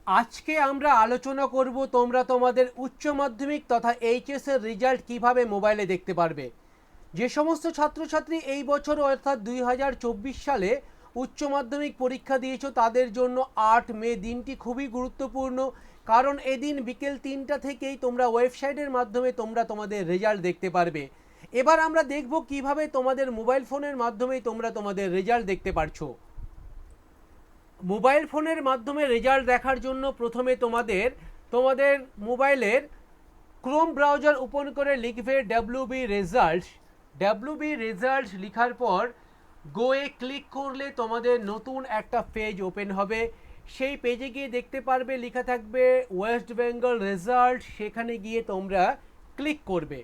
আজকে আমরা আলোচনা করব তোমরা তোমাদের উচ্চ মাধ্যমিক তথা এইচএস এর রেজাল্ট কিভাবে মোবাইলে দেখতে পারবে। যে সমস্ত ছাত্রছাত্রী এই বছর অর্থাৎ 2024 সালে উচ্চ মাধ্যমিক পরীক্ষা দিয়েছো তাদের জন্য 8 মে দিনটি খুবই গুরুত্বপূর্ণ, কারণ এদিন বিকেল 3টা থেকেই তোমরা ওয়েবসাইটের মাধ্যমে তোমরা তোমাদের রেজাল্ট দেখতে পারবে। এবার আমরা দেখব কিভাবে তোমাদের মোবাইল ফোনের মাধ্যমে তোমরা তোমাদের রেজাল্ট দেখতে পারছো। মোবাইল ফোনের মাধ্যমে রেজাল্ট দেখার জন্য প্রথমে তোমাদের মোবাইলের ক্রোম ব্রাউজার ওপেন করে লিখবে ডাব্লিউবি রেজাল্ট লিখার পর গোয়ে ক্লিক করলে তোমাদের নতুন একটা পেজ ওপেন হবে। সেই পেজে গিয়ে দেখতে পারবে লেখা থাকবে ওয়েস্ট বেঙ্গল রেজাল্ট, সেখানে গিয়ে তোমরা ক্লিক করবে।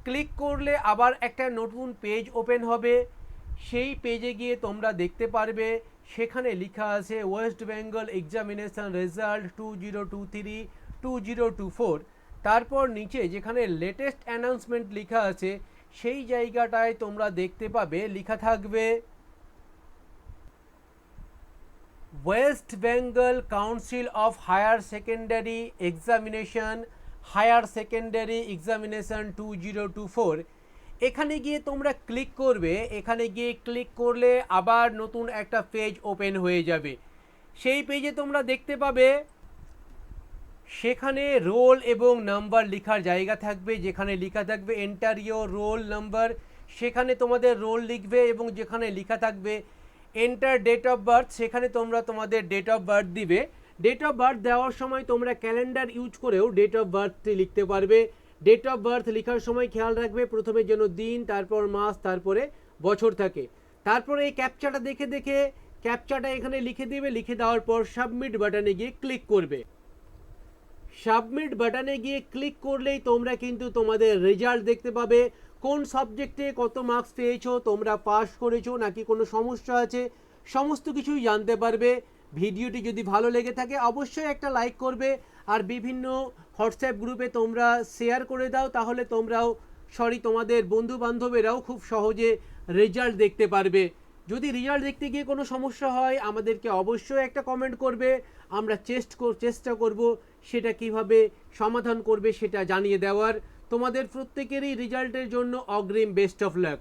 ক্লিক করলে আবার একটা নতুন পেজ ওপেন হবে। সেই পেজে গিয়ে তোমরা দেখতে পারবে সেখানে লেখা আছে ওয়েস্ট বেঙ্গল এক্সামিনেশন রেজাল্ট 2023-2024। তারপর নিচে যেখানে লেটেস্ট অ্যানাউন্সমেন্ট লেখা আছে সেই জায়গাটায় তোমরা দেখতে পাবে লেখা থাকবে West Bengal council of higher secondary examination 2024। এখানে গিয়ে তোমরা ক্লিক করবে। এখানে গিয়ে ক্লিক করলে আবার নতুন একটা পেজ ওপেন হয়ে যাবে। সেই পেজে তোমরা দেখতে পাবে সেখানে রোল এবং নাম্বার লেখার জায়গা থাকবে, যেখানে লেখা থাকবে এন্টার ইওর রোল নাম্বার, সেখানে তোমাদের রোল লিখবে এবং যেখানে লেখা থাকবে এন্টার ডেট অফ বার্থ সেখানে তোমরা তোমাদের ডেট অফ বার্থ দিবে। ডেট অফ বার্থ দেওয়ার সময় তোমরা ক্যালেন্ডার ইউজ করেও ডেট অফ বার্থটি লিখতে পারবে। ডেট অফ বার্থ লেখার সময় খেয়াল রাখবে প্রথমে যেন দিন, তারপর মাস, তারপরে বছর থাকে। তারপরে এই ক্যাপচাটা দেখে ক্যাপচাটা এখানে লিখে দিবে। লিখে দেওয়ার পর সাবমিট বাটনে গিয়ে ক্লিক করবে। সাবমিট বাটনে গিয়ে ক্লিক করলেই তোমরা কিন্তু তোমাদের রেজাল্ট দেখতে পাবে। কোন সাবজেক্টে কত মার্কস পেয়েছো, তোমরা পাস করেছো নাকি কোনো সমস্যা আছে, সমস্ত কিছুই জানতে পারবে। ভিডিওটি যদি ভালো লেগে থাকে অবশ্যই একটা লাইক করবে আর বিভিন্ন হোয়াটসঅ্যাপ গ্রুপে তোমরা শেয়ার করে দাও, তাহলে তোমাদের বন্ধু বান্ধবেরাও খুব সহজে রেজাল্ট দেখতে পারবে। যদি রেজাল্ট দেখতে গিয়ে কোনো সমস্যা হয় আমাদেরকে অবশ্যই একটা কমেন্ট করবে, আমরা চেষ্টা করব সেটা কিভাবে সমাধান করবে সেটা জানিয়ে দেওয়ার। তোমাদের প্রত্যেকেরই রেজাল্টের জন্য অগ্রিম বেস্ট অফ লাক।